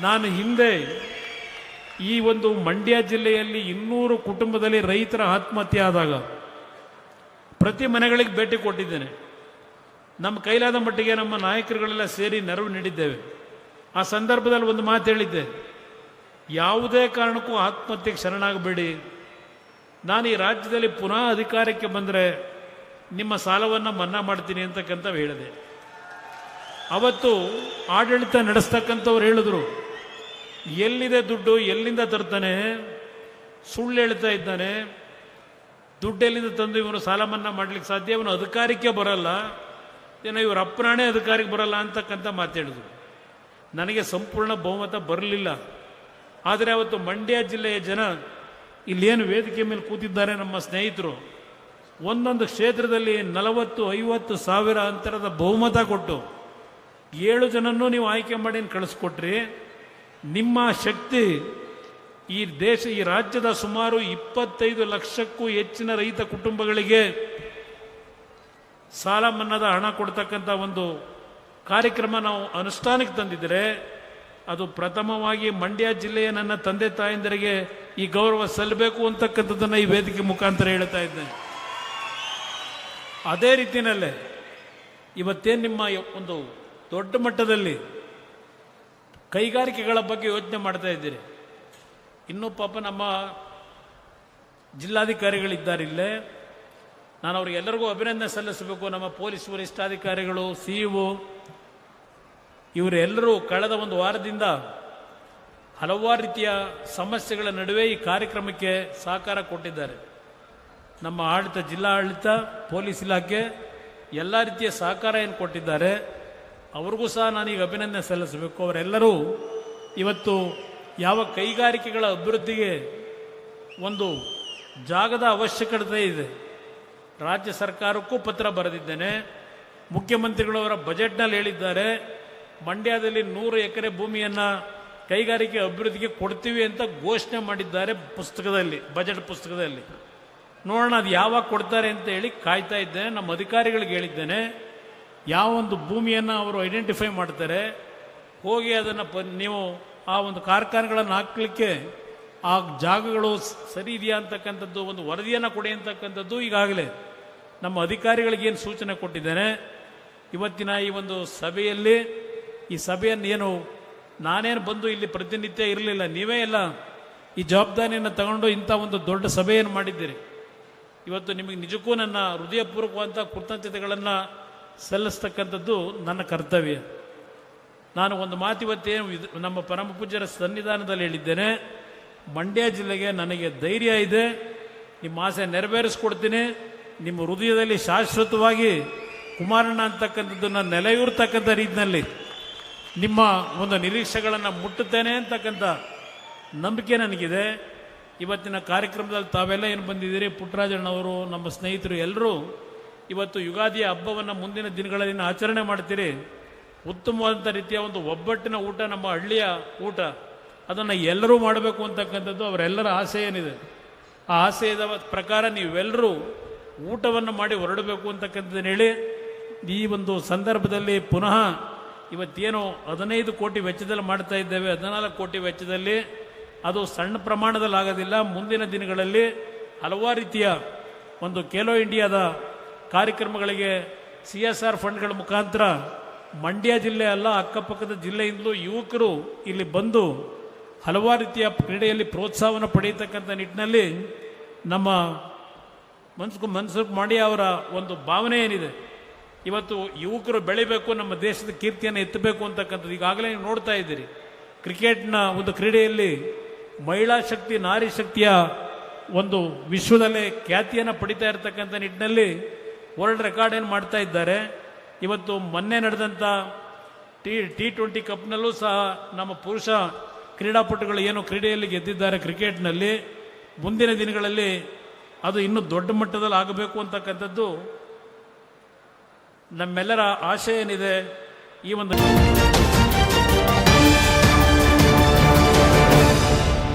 ನಾನು ಹಿಂದೆ ಈ ಒಂದು ಮಂಡ್ಯ ಜಿಲ್ಲೆಯಲ್ಲಿ 200 ಕುಟುಂಬದಲ್ಲಿ ರೈತರ ಆತ್ಮಹತ್ಯೆ ಆದಾಗ ಪ್ರತಿ ಮನೆಗಳಿಗೆ ಭೇಟಿ ಕೊಟ್ಟಿದ್ದೇನೆ. ನಮ್ಮ ಕೈಲಾದ ಮಟ್ಟಿಗೆ ನಮ್ಮ ನಾಯಕರುಗಳೆಲ್ಲ ಸೇರಿ ನೆರವು ನೀಡಿದ್ದೇವೆ. ಆ ಸಂದರ್ಭದಲ್ಲಿ ಒಂದು ಮಾತು ಹೇಳಿದ್ದೆ, ಯಾವುದೇ ಕಾರಣಕ್ಕೂ ಆತ್ಮಹತ್ಯೆಗೆ ಶರಣಾಗಬೇಡಿ. ನಾನು ಈ ರಾಜ್ಯದಲ್ಲಿ ಪುನಃ ಅಧಿಕಾರಕ್ಕೆ ಬಂದರೆ ನಿಮ್ಮ ಸಾಲವನ್ನು ಮನ್ನಾ ಮಾಡ್ತೀನಿ ಅಂತಕ್ಕಂಥ ಹೇಳಿದೆ. ಅವತ್ತು ಆಡಳಿತ ನಡೆಸ್ತಕ್ಕಂಥವ್ರು ಹೇಳಿದ್ರು, ಎಲ್ಲಿದೆ ದುಡ್ಡು, ಎಲ್ಲಿಂದ ತರ್ತಾನೆ, ಸುಳ್ಳು ಹೇಳ್ತಾ ಇದ್ದಾನೆ, ದುಡ್ಡು ಎಲ್ಲಿಂದ ತಂದು ಇವನು ಸಾಲ ಮನ್ನಾ ಮಾಡ್ಲಿಕ್ಕೆ ಸಾಧ್ಯ, ಇವನು ಅಧಿಕಾರಕ್ಕೆ ಬರಲ್ಲ, ಏನೋ ಇವ್ರ ಅಪ್ಪನಾಣೆ ಅಧಿಕಾರಕ್ಕೆ ಬರಲ್ಲ ಅಂತಕ್ಕಂಥ ಮಾತಾಡಿದ್ರು. ನನಗೆ ಸಂಪೂರ್ಣ ಬಹುಮತ ಬರಲಿಲ್ಲ. ಆದರೆ ಅವತ್ತು ಮಂಡ್ಯ ಜಿಲ್ಲೆಯ ಜನ, ಇಲ್ಲೇನು ವೇದಿಕೆ ಮೇಲೆ ಕೂತಿದ್ದಾರೆ ನಮ್ಮ ಸ್ನೇಹಿತರು, ಒಂದೊಂದು ಕ್ಷೇತ್ರದಲ್ಲಿ 40-50 ಸಾವಿರ ಅಂತರದ ಬಹುಮತ ಕೊಟ್ಟು 7 ಜನನ್ನೂ ನೀವು ಆಯ್ಕೆ ಮಾಡಿ ಕಳಿಸ್ಕೊಟ್ರಿ. ನಿಮ್ಮ ಶಕ್ತಿ ಈ ದೇಶ, ಈ ರಾಜ್ಯದ ಸುಮಾರು 25 ಲಕ್ಷಕ್ಕೂ ಹೆಚ್ಚಿನ ರೈತ ಕುಟುಂಬಗಳಿಗೆ ಸಾಲ ಮನ್ನಾದ ಹಣ ಕೊಡ್ತಕ್ಕಂಥ ಒಂದು ಕಾರ್ಯಕ್ರಮ ನಾವು ಅನುಷ್ಠಾನಕ್ಕೆ ತಂದಿದ್ದರೆ, ಅದು ಪ್ರಥಮವಾಗಿ ಮಂಡ್ಯ ಜಿಲ್ಲೆಯ ನನ್ನ ತಂದೆ ತಾಯಂದರಿಗೆ ಈ ಗೌರವ ಸಲ್ಲಬೇಕು ಅಂತಕ್ಕಂಥದ್ದನ್ನು ಈ ವೇದಿಕೆ ಮುಖಾಂತರ ಹೇಳ್ತಾ ಇದ್ದೇನೆ. ಅದೇ ರೀತಿಯಲ್ಲೇ ಇವತ್ತೇನು ನಿಮ್ಮ ಒಂದು ದೊಡ್ಡ ಮಟ್ಟದಲ್ಲಿ ಕೈಗಾರಿಕೆಗಳ ಬಗ್ಗೆ ಯೋಚನೆ ಮಾಡ್ತಾ ಇದ್ದೀರಿ. ಇನ್ನೂ ಪಾಪ ನಮ್ಮ ಜಿಲ್ಲಾಧಿಕಾರಿಗಳಿದ್ದಾರೆ ಇಲ್ಲೇ, ನಾನು ಅವ್ರಿಗೆಲ್ಲರಿಗೂ ಅಭಿನಂದನೆ ಸಲ್ಲಿಸಬೇಕು. ನಮ್ಮ ಪೊಲೀಸ್ ವರಿಷ್ಠಾಧಿಕಾರಿಗಳು, ಸಿಇಒ, ಇವರೆಲ್ಲರೂ ಕಳೆದ ಒಂದು ವಾರದಿಂದ ಹಲವಾರು ರೀತಿಯ ಸಮಸ್ಯೆಗಳ ನಡುವೆ ಈ ಕಾರ್ಯಕ್ರಮಕ್ಕೆ ಸಹಕಾರ ಕೊಟ್ಟಿದ್ದಾರೆ. ನಮ್ಮ ಆಡಳಿತ, ಜಿಲ್ಲಾ ಆಡಳಿತ, ಪೊಲೀಸ್ ಇಲಾಖೆ ಎಲ್ಲ ರೀತಿಯ ಸಹಕಾರ ಏನು ಕೊಟ್ಟಿದ್ದಾರೆ, ಅವ್ರಿಗೂ ಸಹ ನಾನೀಗ ಅಭಿನಂದನೆ ಸಲ್ಲಿಸಬೇಕು. ಅವರೆಲ್ಲರೂ ಇವತ್ತು ಯಾವ ಕೈಗಾರಿಕೆಗಳ ಅಭಿವೃದ್ಧಿಗೆ ಒಂದು ಜಾಗದ ಅವಶ್ಯಕತೆ ಇದೆ, ರಾಜ್ಯ ಸರ್ಕಾರಕ್ಕೂ ಪತ್ರ ಬರೆದಿದ್ದೇನೆ. ಮುಖ್ಯಮಂತ್ರಿಗಳು ಅವರ ಬಜೆಟ್ನಲ್ಲಿ ಹೇಳಿದ್ದಾರೆ, ಮಂಡ್ಯದಲ್ಲಿ 100 ಎಕರೆ ಭೂಮಿಯನ್ನು ಕೈಗಾರಿಕೆ ಅಭಿವೃದ್ಧಿಗೆ ಕೊಡ್ತೀವಿ ಅಂತ ಘೋಷಣೆ ಮಾಡಿದ್ದಾರೆ ಪುಸ್ತಕದಲ್ಲಿ, ಬಜೆಟ್ ಪುಸ್ತಕದಲ್ಲಿ. ನೋಡೋಣ ಅದು ಯಾವಾಗ ಕೊಡ್ತಾರೆ ಅಂತ ಹೇಳಿ ಕಾಯ್ತಾ ಇದ್ದೇನೆ. ನಮ್ಮ ಅಧಿಕಾರಿಗಳಿಗೆ ಹೇಳಿದ್ದೇನೆ, ಯಾವ ಒಂದು ಭೂಮಿಯನ್ನು ಅವರು ಐಡೆಂಟಿಫೈ ಮಾಡ್ತಾರೆ, ಹೋಗಿ ಅದನ್ನು ನೀವು ಆ ಒಂದು ಕಾರ್ಖಾನೆಗಳನ್ನು ಹಾಕಲಿಕ್ಕೆ ಆ ಜಾಗಗಳು ಸರಿ ಇದೆಯಾ ಅಂತಕ್ಕಂಥದ್ದು ಒಂದು ವರದಿಯನ್ನು ಕೊಡಿ ಅಂತಕ್ಕಂಥದ್ದು ಈಗಾಗಲೇ ನಮ್ಮ ಅಧಿಕಾರಿಗಳಿಗೇನು ಸೂಚನೆ ಕೊಟ್ಟಿದ್ದೇನೆ. ಇವತ್ತಿನ ಈ ಒಂದು ಸಭೆಯಲ್ಲಿ, ಈ ಸಭೆಯನ್ನು ಏನು ನಾನೇನು ಬಂದು ಇಲ್ಲಿ ಪ್ರತಿನಿತ್ಯ ಇರಲಿಲ್ಲ, ನೀವೇ ಎಲ್ಲ ಈ ಜವಾಬ್ದಾರಿಯನ್ನು ತಗೊಂಡು ಇಂಥ ಒಂದು ದೊಡ್ಡ ಸಭೆಯನ್ನು ಮಾಡಿದ್ದೀರಿ. ಇವತ್ತು ನಿಮಗೆ ನಿಜಕ್ಕೂ ನನ್ನ ಹೃದಯಪೂರ್ವಕವಾದಂಥ ಕೃತಜ್ಞತೆಗಳನ್ನು ಸಲ್ಲಿಸ್ತಕ್ಕಂಥದ್ದು ನನ್ನ ಕರ್ತವ್ಯ. ನಾನು ಒಂದು ಮಾತು ಇವತ್ತೇನು ನಮ್ಮ ಪರಮ ಪೂಜ್ಯರ ಸನ್ನಿಧಾನದಲ್ಲಿ ಹೇಳಿದ್ದೇನೆ, ಮಂಡ್ಯ ಜಿಲ್ಲೆಗೆ ನನಗೆ ಧೈರ್ಯ ಇದೆ, ನಿಮ್ಮ ಆಸೆ ನೆರವೇರಿಸ್ಕೊಡ್ತೀನಿ. ನಿಮ್ಮ ಹೃದಯದಲ್ಲಿ ಶಾಶ್ವತವಾಗಿ ಕುಮಾರಣ್ಣ ಅಂತಕ್ಕಂಥದ್ದನ್ನು ನೆಲೆಯೂರ್ತಕ್ಕಂಥ ರೀತಿಯಲ್ಲಿ ನಿಮ್ಮ ಒಂದು ನಿರೀಕ್ಷೆಗಳನ್ನು ಮುಟ್ಟುತ್ತೇನೆ ಅಂತಕ್ಕಂಥ ನಂಬಿಕೆ ನನಗಿದೆ. ಇವತ್ತಿನ ಕಾರ್ಯಕ್ರಮದಲ್ಲಿ ತಾವೆಲ್ಲ ಏನು ಬಂದಿದ್ದೀರಿ, ಪುಟ್ಟರಾಜಣ್ಣವರು, ನಮ್ಮ ಸ್ನೇಹಿತರು ಎಲ್ಲರೂ ಇವತ್ತು ಯುಗಾದಿಯ ಹಬ್ಬವನ್ನು ಮುಂದಿನ ದಿನಗಳಲ್ಲಿ ಆಚರಣೆ ಮಾಡ್ತೀರಿ. ಉತ್ತಮವಾದಂಥ ರೀತಿಯ ಒಂದು ಒಬ್ಬಟ್ಟಿನ ಊಟ, ನಮ್ಮ ಹಳ್ಳಿಯ ಊಟ, ಅದನ್ನು ಎಲ್ಲರೂ ಮಾಡಬೇಕು ಅಂತಕ್ಕಂಥದ್ದು ಅವರೆಲ್ಲರ ಆಸೆ ಏನಿದೆ. ಆ ಆಸೆಯ ಪ್ರಕಾರ ನೀವೆಲ್ಲರೂ ಊಟವನ್ನು ಮಾಡಿ ಹೊರಡಬೇಕು ಅಂತಕ್ಕಂಥದ್ದನ್ನು ಹೇಳಿ, ಈ ಒಂದು ಸಂದರ್ಭದಲ್ಲಿ ಪುನಃ ಇವತ್ತೇನು 15 ಕೋಟಿ ವೆಚ್ಚದಲ್ಲಿ ಮಾಡ್ತಾ ಇದ್ದೇವೆ, 14 ಕೋಟಿ ವೆಚ್ಚದಲ್ಲಿ, ಅದು ಸಣ್ಣ ಪ್ರಮಾಣದಲ್ಲಿ ಆಗೋದಿಲ್ಲ. ಮುಂದಿನ ದಿನಗಳಲ್ಲಿ ಹಲವಾರು ರೀತಿಯ ಒಂದು ಖೇಲೋ ಇಂಡಿಯಾದ ಕಾರ್ಯಕ್ರಮಗಳಿಗೆ CSR ಫಂಡ್ಗಳ ಮುಖಾಂತರ ಮಂಡ್ಯ ಜಿಲ್ಲೆ ಅಲ್ಲ, ಅಕ್ಕಪಕ್ಕದ ಜಿಲ್ಲೆಯಿಂದಲೂ ಯುವಕರು ಇಲ್ಲಿ ಬಂದು ಹಲವಾರು ರೀತಿಯ ಕ್ರೀಡೆಯಲ್ಲಿ ಪ್ರೋತ್ಸಾಹವನ್ನು ಪಡೆಯತಕ್ಕಂಥ ನಿಟ್ಟಿನಲ್ಲಿ ನಮ್ಮ ಮನ್ಸುಖ್ ಮಾಂಡವ್ಯ ಅವರ ಒಂದು ಭಾವನೆ ಏನಿದೆ, ಇವತ್ತು ಯುವಕರು ಬೆಳಿಬೇಕು, ನಮ್ಮ ದೇಶದ ಕೀರ್ತಿಯನ್ನು ಎತ್ತಬೇಕು ಅಂತಕ್ಕಂಥದ್ದು. ಈಗಾಗಲೇ ನೀವು ನೋಡ್ತಾ ಇದ್ದೀರಿ, ಕ್ರಿಕೆಟ್ನ ಒಂದು ಕ್ರೀಡೆಯಲ್ಲಿ ಮಹಿಳಾ ಶಕ್ತಿ, ನಾರಿ ಶಕ್ತಿಯ ಒಂದು ವಿಶ್ವದಲ್ಲೇ ಖ್ಯಾತಿಯನ್ನು ಪಡಿತಾ ಇರತಕ್ಕಂಥ ನಿಟ್ಟಿನಲ್ಲಿ ವರ್ಲ್ಡ್ ರೆಕಾರ್ಡ್ ಏನು ಮಾಡ್ತಾ ಇದ್ದಾರೆ. ಇವತ್ತು ಮೊನ್ನೆ ನಡೆದಂಥ T20 ಕಪ್ನಲ್ಲೂ ಸಹ ನಮ್ಮ ಪುರುಷ ಕ್ರೀಡಾಪಟುಗಳು ಏನು ಕ್ರೀಡೆಯಲ್ಲಿ ಗೆದ್ದಿದ್ದಾರೆ ಕ್ರಿಕೆಟ್ನಲ್ಲಿ, ಮುಂದಿನ ದಿನಗಳಲ್ಲಿ ಅದು ಇನ್ನೂ ದೊಡ್ಡ ಮಟ್ಟದಲ್ಲಿ ಆಗಬೇಕು ಅಂತಕ್ಕಂಥದ್ದು ನಮ್ಮೆಲ್ಲರ ಆಶೆ ಏನಿದೆ. ಈ ಒಂದು